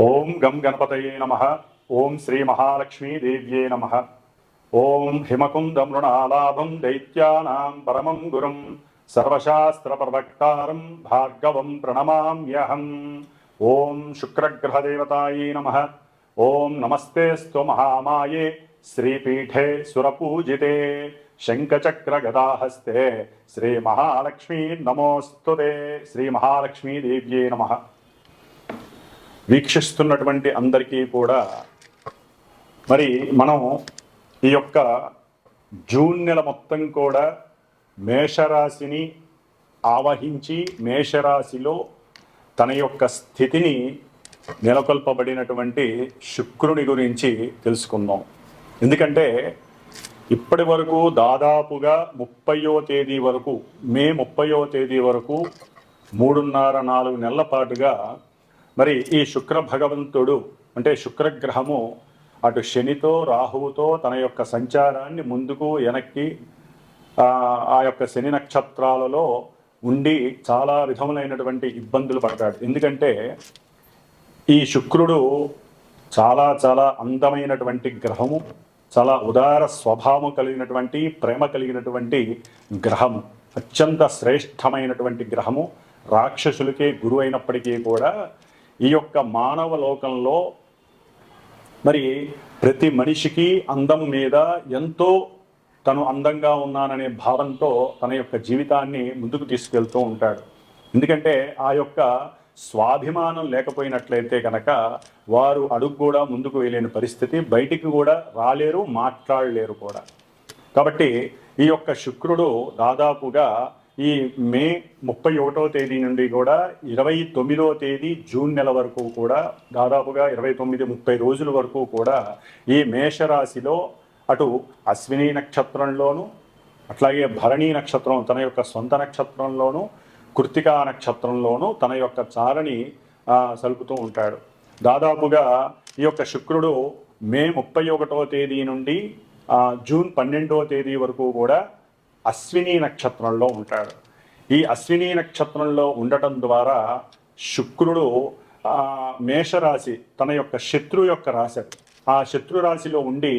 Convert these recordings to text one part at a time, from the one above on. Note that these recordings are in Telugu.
ఓం గం గణపతయే నమః. ఓం శ్రీ మహాలక్ష్మీ దేవ్యే నమః. ఓం హిమకుంద మృణాలాభం దైత్యానాం పరమం గురుం సర్వశాస్త్ర ప్రవక్తారం భార్గవం ప్రణమామ్యహం. ఓం శుక్రగ్రహదేవతాయే నమః. ఓం నమస్తేస్తు మహామాయే శ్రీపీఠే సురపూజితే శంఖచక్ర గదాహస్తే శ్రీ మహాలక్ష్మీ నమోస్తుతే. శ్రీ మహాలక్ష్మీ దేవ్యే నమః. వీక్షిస్తున్నటువంటి అందరికీ కూడా మరి మనం ఈ యొక్క జూన్ నెల మొత్తం కూడా మేషరాశిని ఆవహించి మేషరాశిలో తన యొక్క స్థితిని నెలకొల్పబడినటువంటి శుక్రుని గురించి తెలుసుకుందాం. ఎందుకంటే ఇప్పటి వరకు దాదాపుగా 30వ తేదీ వరకు మే 30వ తేదీ వరకు 3.5-4 నెలల పాటుగా మరి ఈ శుక్ర భగవంతుడు అంటే శుక్రగ్రహము అటు శనితో రాహువుతో తన యొక్క సంచారాన్ని ముందుకు వెనక్కి ఆ యొక్క శని నక్షత్రాలలో ఉండి చాలా విధములైనటువంటి ఇబ్బందులు పడతాడు. ఎందుకంటే ఈ శుక్రుడు చాలా చాలా అందమైనటువంటి గ్రహము, చాలా ఉదార స్వభావం కలిగినటువంటి ప్రేమ కలిగినటువంటి గ్రహము, అత్యంత శ్రేష్టమైనటువంటి గ్రహము, రాక్షసులకే గురువు అయినప్పటికీ కూడా ఈ యొక్క మానవ లోకంలో మరి ప్రతి మనిషికి అందం మీద ఎంతో తను అందంగా ఉన్నాననే భావంతో తన యొక్క జీవితాన్ని ముందుకు తీసుకెళ్తూ ఉంటాడు. ఎందుకంటే ఆ యొక్క స్వాభిమానం లేకపోయినట్లయితే కనుక వారు అడుగు కూడా ముందుకు వేయలేని పరిస్థితి, బయటికి కూడా రాలేరు, మాట్లాడలేరు కూడా. కాబట్టి ఈ యొక్క శుక్రుడు దాదాపుగా ఈ మే 31వ తేదీ నుండి కూడా 29వ తేదీ జూన్ నెల వరకు కూడా దాదాపుగా 29-30 రోజుల వరకు కూడా ఈ మేషరాశిలో అటు అశ్విని నక్షత్రంలోను, అట్లాగే భరణి నక్షత్రం తన యొక్క సొంత నక్షత్రంలోను, కృత్తికా నక్షత్రంలోను తన యొక్క చారని సలుపుతూ ఉంటాడు. దాదాపుగా ఈ యొక్క శుక్రుడు మే 31వ తేదీ నుండి జూన్ 12వ తేదీ వరకు కూడా అశ్విని నక్షత్రంలో ఉంటాడు. ఈ అశ్విని నక్షత్రంలో ఉండటం ద్వారా శుక్రుడు మేషరాశి తన యొక్క శత్రు యొక్క రాశి, ఆ శత్రు రాశిలో ఉండి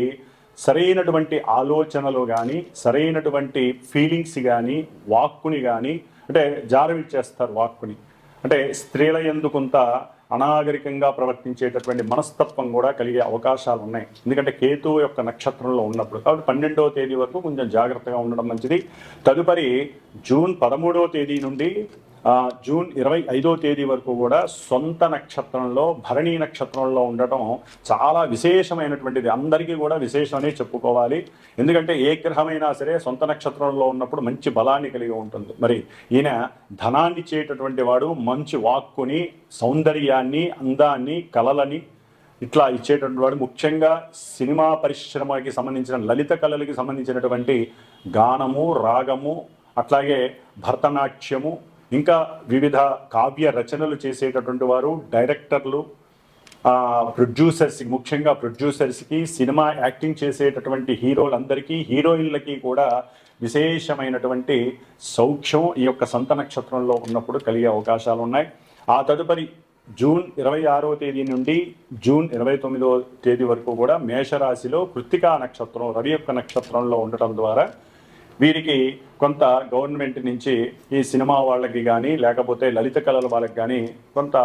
సరైనటువంటి ఆలోచనలు కానీ సరైనటువంటి ఫీలింగ్స్ కానీ వాక్కుని కానీ అంటే జారవిచ్చేస్తారు. వాక్కుని అంటే స్త్రీల యందు కొంత అనాగరికంగా ప్రవర్తించేటటువంటి మనస్తత్వం కూడా కలిగే అవకాశాలు ఉన్నాయి. ఎందుకంటే కేతువు యొక్క నక్షత్రంలో ఉన్నప్పుడు. కాబట్టి 12వ తేదీ వరకు కొంచెం జాగ్రత్తగా ఉండడం మంచిది. తదుపరి జూన్ 13వ తేదీ నుండి జూన్ 25వ తేదీ వరకు కూడా సొంత నక్షత్రంలో భరణి నక్షత్రంలో ఉండటం చాలా విశేషమైనటువంటిది. అందరికీ కూడా విశేషమనే చెప్పుకోవాలి. ఎందుకంటే ఏ గ్రహమైనా సరే సొంత నక్షత్రంలో ఉన్నప్పుడు మంచి బలాన్ని కలిగి ఉంటుంది. మరి ఈయన ధనాన్ని ఇచ్చేటటువంటి వాడు, మంచి వాక్కుని, సౌందర్యాన్ని, అందాన్ని, కళలని ఇట్లా ఇచ్చేటటువంటి వాడు. ముఖ్యంగా సినిమా పరిశ్రమకి సంబంధించిన లలిత కళలకి సంబంధించినటువంటి గానము, రాగము, అట్లాగే భరతనాట్యము, ఇంకా వివిధ కావ్య రచనలు చేసేటటువంటి వారు, డైరెక్టర్లు, ప్రొడ్యూసర్స్, ముఖ్యంగా ప్రొడ్యూసర్స్కి, సినిమా యాక్టింగ్ చేసేటటువంటి హీరోలందరికీ, హీరోయిన్లకి కూడా విశేషమైనటువంటి సౌఖ్యం ఈ యొక్క సొంత నక్షత్రంలో ఉన్నప్పుడు కలిగే అవకాశాలు ఉన్నాయి. ఆ తదుపరి జూన్ 26వ తేదీ నుండి జూన్ 29వ తేదీ వరకు కూడా మేషరాశిలో కృత్తికా నక్షత్రం రవి యొక్క నక్షత్రంలో ఉండటం ద్వారా వీరికి కొంత గవర్నమెంట్ నుంచి ఈ సినిమా వాళ్ళకి కానీ లేకపోతే లలిత కళల వాళ్ళకి కానీ కొంత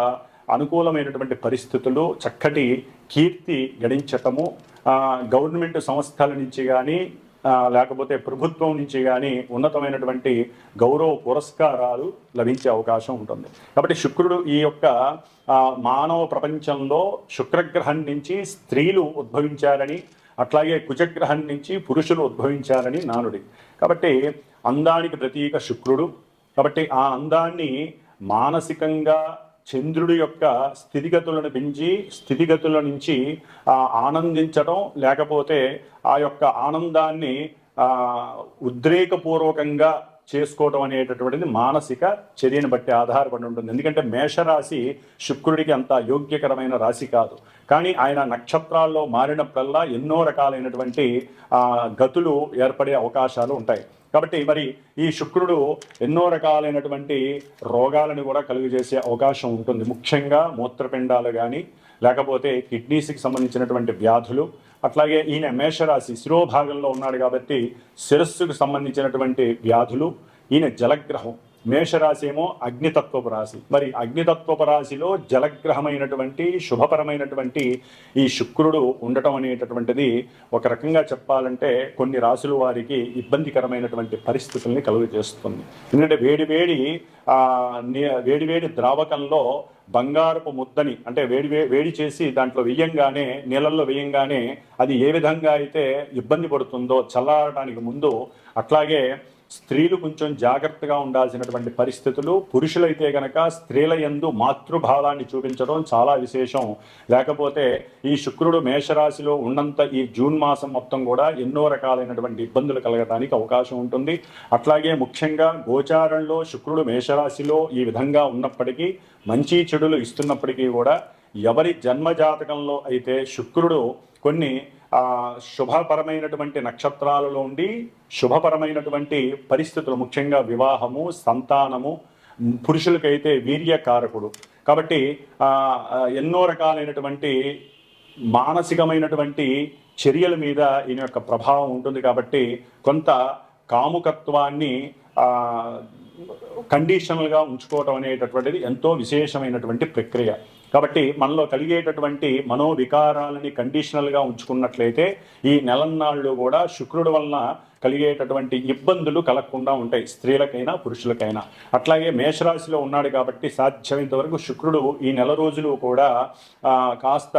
అనుకూలమైనటువంటి పరిస్థితులు, చక్కటి కీర్తి గడించటము, గవర్నమెంట్ సంస్థల నుంచి కానీ లేకపోతే ప్రభుత్వం నుంచి కానీ ఉన్నతమైనటువంటి గౌరవ పురస్కారాలు లభించే అవకాశం ఉంటుంది. కాబట్టి శుక్రుడు ఈ యొక్క మానవ ప్రపంచంలో శుక్రగ్రహం నుంచి స్త్రీలు ఉద్భవించారని, అట్లాగే కుజగ్రహం నుంచి పురుషులు ఉద్భవించారని నానుడి. కాబట్టి అందానికి ప్రతీక శుక్రుడు. కాబట్టి ఆ అందాన్ని మానసికంగా చంద్రుడి యొక్క స్థితిగతులను పెంచి స్థితిగతుల నుంచి ఆనందించడం, లేకపోతే ఆ యొక్క ఆనందాన్ని ఉద్రేకపూర్వకంగా చేసుకోవడం అనేటటువంటిది మానసిక చర్యను బట్టి ఆధారపడి ఉంటుంది. ఎందుకంటే మేషరాశి శుక్రుడికి అంత యోగ్యకరమైన రాశి కాదు. కానీ ఆయన నక్షత్రాల్లో మారినప్పుడల్లా ఎన్నో రకాలైనటువంటి గతులు ఏర్పడే అవకాశాలు ఉంటాయి. కాబట్టి మరి ఈ శుక్రుడు ఎన్నో రకాలైనటువంటి రోగాలను కూడా కలుగజేసే అవకాశం ఉంటుంది. ముఖ్యంగా మూత్రపిండాలు కానీ లేకపోతే కిడ్నీస్కి సంబంధించినటువంటి వ్యాధులు, అట్లాగే ఈయన మేషరాశి శిరోభాగంలో ఉన్నాడు కాబట్టి శిరస్సుకు సంబంధించినటువంటి వ్యాధులు. ఈయన జలగ్రహం, మేషరాశి ఏమో అగ్నితత్వపు రాశి. మరి అగ్నితత్వపు రాశిలో జలగ్రహమైనటువంటి శుభపరమైనటువంటి ఈ శుక్రుడు ఉండటం అనేటటువంటిది ఒక రకంగా చెప్పాలంటే కొన్ని రాశుల వారికి ఇబ్బందికరమైనటువంటి పరిస్థితుల్ని కలుగజేస్తుంది. ఎందుకంటే వేడివేడి ద్రావకంలో బంగారపు ముద్దని అంటే వేడి చేసి దాంట్లో వేయంగానే, నీళ్ళల్లో వేయంగానే అది ఏ విధంగా అయితే ఇబ్బంది పడుతుందో చల్లారడానికి ముందు, అట్లాగే స్త్రీలు కొంచెం జాగ్రత్తగా ఉండాల్సినటువంటి పరిస్థితులు. పురుషులైతే గనక స్త్రీల యందు మాతృభావాన్ని చూపించడం చాలా విశేషం. లేకపోతే ఈ శుక్రుడు మేషరాశిలో ఉన్నంత ఈ జూన్ మాసం మొత్తం కూడా ఎన్నో రకాలైనటువంటి ఇబ్బందులు కలగడానికి అవకాశం ఉంటుంది. అట్లాగే ముఖ్యంగా గోచారంలో శుక్రుడు మేషరాశిలో ఈ విధంగా ఉన్నప్పటికీ, మంచి చెడులు ఇస్తున్నప్పటికీ కూడా ఎవరి జన్మజాతకంలో అయితే శుక్రుడు కొన్ని శుభపరమైనటువంటి నక్షత్రాలలో ఉండి శుభపరమైనటువంటి పరిస్థితులు, ముఖ్యంగా వివాహము, సంతానము, పురుషులకైతే వీర్యకారకుడు కాబట్టి ఎన్నో రకాలైనటువంటి మానసికమైనటువంటి చర్యల మీద ఈయన యొక్క ప్రభావం ఉంటుంది. కాబట్టి కొంత కాముకత్వాన్ని కండిషనల్గా ఉంచుకోవటం అనేటటువంటిది ఎంతో విశేషమైనటువంటి ప్రక్రియ. కాబట్టి మనలో కలిగేటటువంటి మనోవికారాలని కండిషనల్గా ఉంచుకున్నట్లయితే ఈ నెలన్నాళ్ళు కూడా శుక్రుడు వలన కలిగేటటువంటి ఇబ్బందులు కలగకుండా ఉంటాయి, స్త్రీలకైనా పురుషులకైనా. అట్లాగే మేషరాశిలో ఉన్నాడు కాబట్టి సాధ్యమైనంత వరకు శుక్రుడు ఈ నెల రోజులు కూడా కాస్త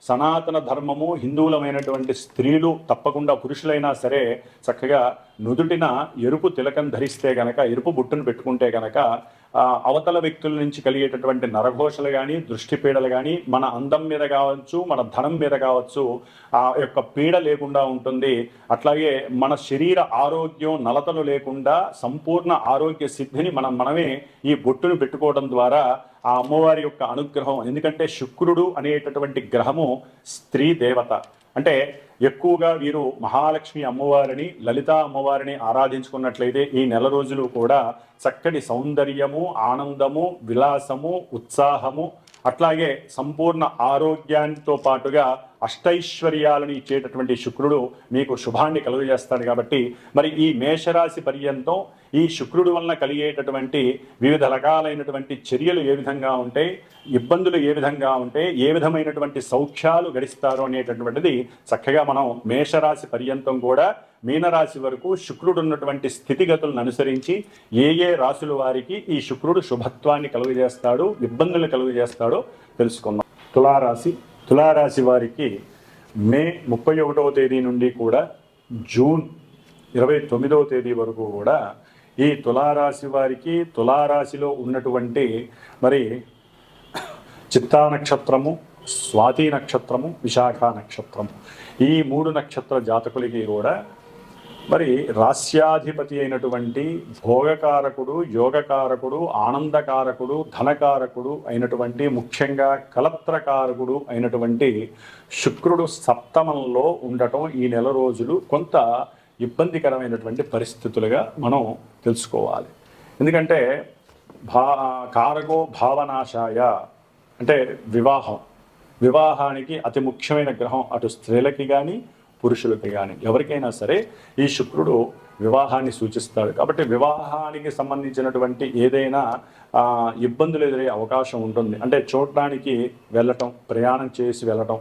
సనాతన ధర్మము, హిందువులమైనటువంటి స్త్రీలు తప్పకుండా పురుషులైనా సరే చక్కగా నుదుటిన ఎరుపు తిలకం ధరిస్తే గనక, ఎరుపు బుట్టును పెట్టుకుంటే గనక అవతల వ్యక్తుల నుంచి కలిగేటటువంటి నరఘోషలు కానీ, దృష్టి పీడలు కానీ, మన అందం మీద కావచ్చు, మన ధనం మీద కావచ్చు ఆ యొక్క పీడ లేకుండా ఉంటుంది. అట్లాగే మన శరీర ఆరోగ్యం నలతలు లేకుండా సంపూర్ణ ఆరోగ్య సిద్ధిని మనమే ఈ బొట్టును పెట్టుకోవడం ద్వారా ఆ అమ్మవారి యొక్క అనుగ్రహం. ఎందుకంటే శుక్రుడు అనేటటువంటి గ్రహము స్త్రీ దేవత. అంటే ఎక్కువగా వీరు మహాలక్ష్మి అమ్మవారిని, లలితా అమ్మవారిని ఆరాధించుకున్నట్లయితే ఈ నెల రోజులు కూడా చక్కటి సౌందర్యము, ఆనందము, విలాసము, ఉత్సాహము, అట్లాగే సంపూర్ణ ఆరోగ్యానితో పాటుగా అష్టైశ్వర్యాలను ఇచ్చేటటువంటి శుక్రుడు మీకు శుభాన్ని కలుగజేస్తాడు. కాబట్టి మరి ఈ మేషరాశి పర్యంతం ఈ శుక్రుడు వలన కలిగేటటువంటి వివిధ రకాలైనటువంటి చర్యలు ఏ విధంగా ఉంటాయి, ఇబ్బందులు ఏ విధంగా ఉంటాయి, ఏ విధమైనటువంటి సౌఖ్యాలు గడిస్తారు అనేటటువంటిది చక్కగా మనం మేషరాశి పర్యంతం కూడా మీనరాశి వరకు శుక్రుడు ఉన్నటువంటి స్థితిగతులను అనుసరించి ఏ రాశుల వారికి ఈ శుక్రుడు శుభత్వాన్ని కలుగజేస్తాడు, ఇబ్బందులు కలుగజేస్తాడో తెలుసుకుందాం. తులారాశి వారికి మే 31వ తేదీ నుండి కూడా జూన్ 29వ తేదీ వరకు కూడా ఈ తులారాశి వారికి తులారాశిలో ఉన్నటువంటి మరి చిత్తా నక్షత్రము, స్వాతి నక్షత్రము, విశాఖ నక్షత్రము, ఈ 3 నక్షత్ర జాతకులకి కూడా మరి రాస్యాధిపతి అయినటువంటి భోగకారకుడు, యోగకారకుడు, ఆనందకారకుడు, ధనకారకుడు అయినటువంటి, ముఖ్యంగా కలత్రకారకుడు అయినటువంటి శుక్రుడు సప్తమంలో ఉండటం ఈ నెల రోజులు కొంత ఇబ్బందికరమైనటువంటి పరిస్థితులుగా మనం తెలుసుకోవాలి. ఎందుకంటే కారకో భావనాశాయ అంటే వివాహానికి అతి ముఖ్యమైన గ్రహం అటు స్త్రీలకి కానీ పురుషులకి కానీ ఎవరికైనా సరే ఈ శుక్రుడు వివాహాన్ని సూచిస్తాడు. కాబట్టి వివాహానికి సంబంధించినటువంటి ఏదైనా ఇబ్బందులు ఎదురయ్యే అవకాశం ఉంటుంది. అంటే చూడడానికి వెళ్ళటం, ప్రయాణం చేసి వెళ్ళటం,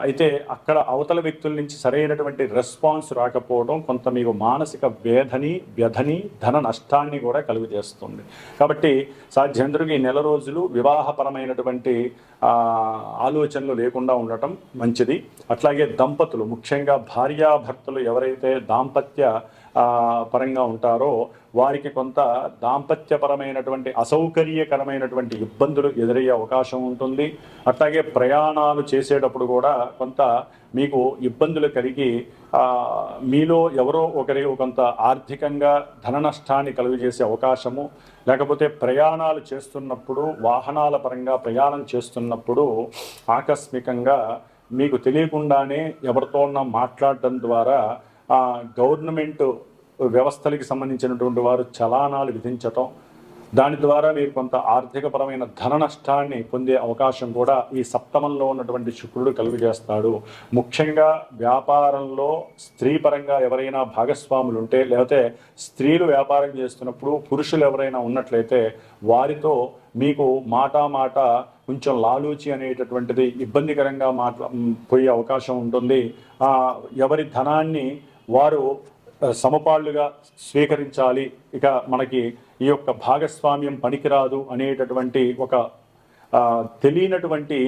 అయితే అక్కడ అవతల వ్యక్తుల నుంచి సరైనటువంటి రెస్పాన్స్ రాకపోవడం కొంత మీకు మానసిక వ్యధని ధన నష్టాన్ని కూడా కలుగజేస్తుంది. కాబట్టి సాధ్యంతరకు ఈ నెల రోజులు వివాహపరమైనటువంటి ఆలోచనలు లేకుండా ఉండటం మంచిది. అట్లాగే దంపతులు, ముఖ్యంగా భార్యాభర్తలు ఎవరైతే దాంపత్య పరంగా ఉంటారో వారికి కొంత దాంపత్యపరమైనటువంటి అసౌకర్యకరమైనటువంటి ఇబ్బందులు ఎదురయ్యే అవకాశం ఉంటుంది. అట్లాగే ప్రయాణాలు చేసేటప్పుడు కూడా కొంత మీకు ఇబ్బందులు కలిగి మీలో ఎవరో ఒకరి కొంత ఆర్థికంగా ధన నష్టాన్ని కలుగజేసే అవకాశము, లేకపోతే ప్రయాణాలు చేస్తున్నప్పుడు వాహనాల పరంగా ప్రయాణం చేస్తున్నప్పుడు ఆకస్మికంగా మీకు తెలియకుండానే ఎవరితో మాట్లాడడం ద్వారా గవర్నమెంట్ వ్యవస్థలకి సంబంధించినటువంటి వారు చలానాలు విధించటం, దాని ద్వారా మీరు కొంత ఆర్థికపరమైన ధన నష్టాన్ని పొందే అవకాశం కూడా ఈ సప్తమంలో ఉన్నటువంటి శుక్రుడు కలుగజేస్తాడు. ముఖ్యంగా వ్యాపారంలో స్త్రీ పరంగా ఎవరైనా భాగస్వాములు ఉంటే, లేకపోతే స్త్రీలు వ్యాపారం చేస్తున్నప్పుడు పురుషులు ఎవరైనా ఉన్నట్లయితే వారితో మీకు మాట కొంచెం లాలూచి అనేటటువంటిది ఇబ్బందికరంగా పోయే అవకాశం ఉంటుంది. ఎవరి ధనాన్ని వారు సమపాళ్లుగా స్వీకరించాలి, ఇక మనకి ఈ యొక్క భాగస్వామ్యం అనేటటువంటి ఒక తెలియనటువంటి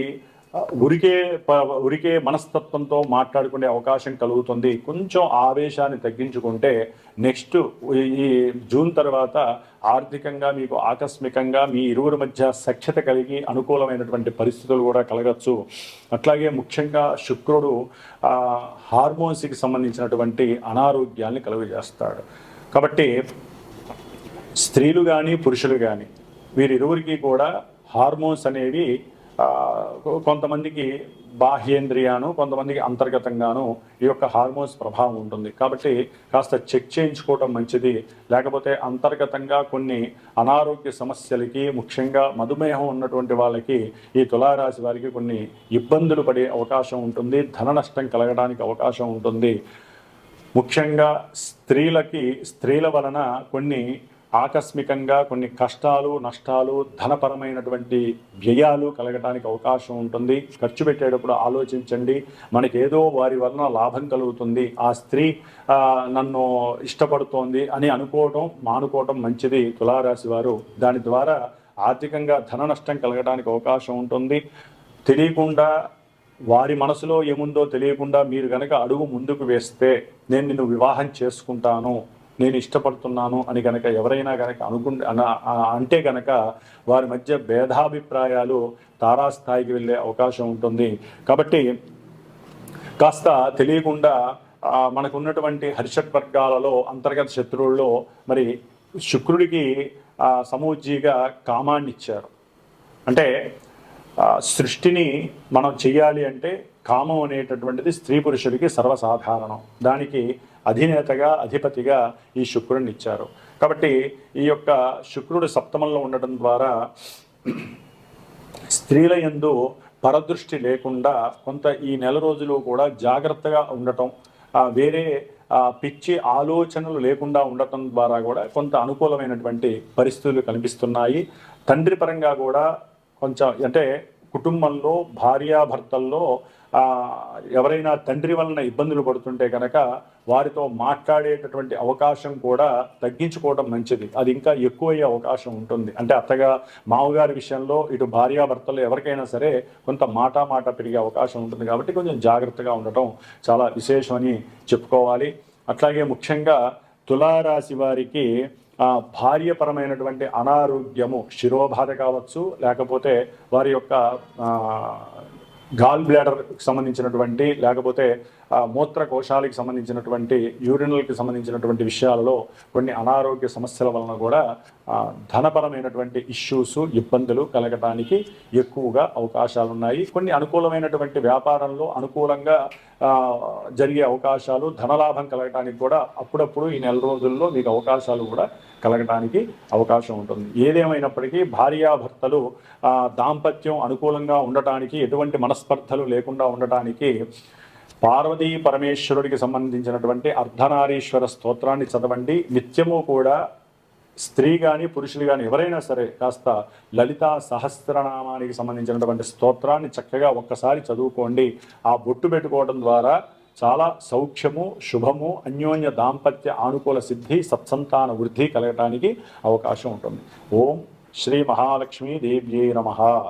ఉరికే మనస్తత్వంతో మాట్లాడుకునే అవకాశం కలుగుతుంది. కొంచెం ఆవేశాన్ని తగ్గించుకుంటే నెక్స్ట్ ఈ జూన్ తర్వాత ఆర్థికంగా మీకు ఆకస్మికంగా మీ ఇరువురి మధ్య సఖ్యత కలిగి అనుకూలమైనటువంటి పరిస్థితులు కూడా కలగచ్చు. అట్లాగే ముఖ్యంగా శుక్రుడు హార్మోన్స్కి సంబంధించినటువంటి అనారోగ్యాన్ని కలుగజేస్తాడు. కాబట్టి స్త్రీలు కానీ పురుషులు కానీ వీరిరువురికి కూడా హార్మోన్స్ అనేవి కొంతమందికి బాహ్యేంద్రియాను, కొంతమందికి అంతర్గతంగాను ఈ యొక్క హార్మోన్స్ ప్రభావం ఉంటుంది. కాబట్టి కాస్త చెక్ చేయించుకోవటం మంచిది. లేకపోతే అంతర్గతంగా కొన్ని అనారోగ్య సమస్యలకి, ముఖ్యంగా మధుమేహం ఉన్నటువంటి వాళ్ళకి, ఈ తులారాశి వారికి కొన్ని ఇబ్బందులు పడే అవకాశం ఉంటుంది. ధన నష్టం కలగడానికి అవకాశం ఉంటుంది. ముఖ్యంగా స్త్రీల వలన కొన్ని ఆకస్మికంగా కొన్ని కష్టాలు, నష్టాలు, ధనపరమైనటువంటి వ్యయాలు కలగటానికి అవకాశం ఉంటుంది. ఖర్చు పెట్టేటప్పుడు ఆలోచించండి. మనకేదో వారి వలన లాభం కలుగుతుంది, ఆ స్త్రీ నన్ను ఇష్టపడుతోంది అని మానుకోవటం మంచిది తులారాశి వారు. దాని ద్వారా ఆర్థికంగా ధన నష్టం కలగడానికి అవకాశం ఉంటుంది. తెలియకుండా వారి మనసులో ఏముందో తెలియకుండా మీరు కనుక అడుగు ముందుకు వేస్తే, నేను నిన్ను వివాహం చేసుకుంటాను, నేను ఇష్టపడుతున్నాను అని కనుక ఎవరైనా కనుక అంటే కనుక వారి మధ్య భేదాభిప్రాయాలు తారాస్థాయికి వెళ్ళే అవకాశం ఉంటుంది. కాబట్టి కాస్త తెలియకుండా మనకున్నటువంటి హర్షట్ వర్గాలలో అంతర్గత శత్రువుల్లో మరి శుక్రుడికి సమూజ్జిగా కామాన్ని ఇచ్చారు. అంటే సృష్టిని మనం చెయ్యాలి అంటే కామం అనేటటువంటిది స్త్రీ పురుషుడికి సర్వసాధారణం. దానికి అధిపతిగా ఈ శుక్రుడిని ఇచ్చారు. కాబట్టి ఈ యొక్క శుక్రుడు సప్తమంలో ఉండటం ద్వారా స్త్రీల యందు పరదృష్టి లేకుండా కొంత ఈ నెల రోజులు కూడా జాగ్రత్తగా ఉండటం, వేరే పిచ్చి ఆలోచనలు లేకుండా ఉండటం ద్వారా కూడా కొంత అనుకూలమైనటువంటి పరిస్థితులు కనిపిస్తున్నాయి. తండ్రి పరంగా కూడా కొంచెం అంటే కుటుంబంలో భార్యాభర్తల్లో ఎవరైనా తండ్రి వలన ఇబ్బందులు పడుతుంటే కనుక వారితో మాట్లాడేటటువంటి అవకాశం కూడా తగ్గించుకోవడం మంచిది. అది ఇంకా ఎక్కువయ్యే అవకాశం ఉంటుంది. అంటే అత్తగా మామగారి విషయంలో ఇటు భార్యాభర్తలు ఎవరికైనా సరే కొంత మాట పెరిగే అవకాశం ఉంటుంది. కాబట్టి కొంచెం జాగ్రత్తగా ఉండటం చాలా విశేషమని చెప్పుకోవాలి. అట్లాగే ముఖ్యంగా తులారాశి వారికి భార్యపరమైనటువంటి అనారోగ్యము, శిరోబాధ కావచ్చు, లేకపోతే వారి యొక్క గాల్ బ్లాడర్కి సంబంధించినటువంటి, లేకపోతే మూత్రకోశాలకు సంబంధించినటువంటి, యూరినల్కి సంబంధించినటువంటి విషయాలలో కొన్ని అనారోగ్య సమస్యల వలన కూడా ధనపరమైనటువంటి ఇష్యూస్, ఇబ్బందులు కలగటానికి ఎక్కువగా అవకాశాలు ఉన్నాయి. కొన్ని అనుకూలమైనటువంటి వ్యాపారంలో అనుకూలంగా జరిగే అవకాశాలు, ధనలాభం కలగటానికి కూడా అప్పుడప్పుడు ఈ నెల రోజుల్లో మీకు అవకాశాలు కూడా కలగటానికి అవకాశం ఉంటుంది. ఏదేమైనప్పటికీ భార్యాభర్తలు దాంపత్యం అనుకూలంగా ఉండటానికి, ఎటువంటి మనస్పర్ధలు లేకుండా ఉండటానికి పార్వతీ పరమేశ్వరుడికి సంబంధించినటువంటి అర్ధనారీశ్వర స్తోత్రాన్ని చదవండి. నిత్యము కూడా స్త్రీ కానీ పురుషులు కానీ ఎవరైనా సరే కాస్త లలితా సహస్రనామానికి సంబంధించినటువంటి స్తోత్రాన్ని చక్కగా ఒక్కసారి చదువుకోండి. ఆ బొట్టు పెట్టుకోవడం ద్వారా చాలా సౌఖ్యము, శుభము, అన్యోన్య దాంపత్య ఆనుకూల సిద్ధి, సత్సంతాన వృద్ధి కలగటానికి అవకాశం ఉంటుంది. ఓం శ్రీ మహాలక్ష్మీ దేవ్యై నమః.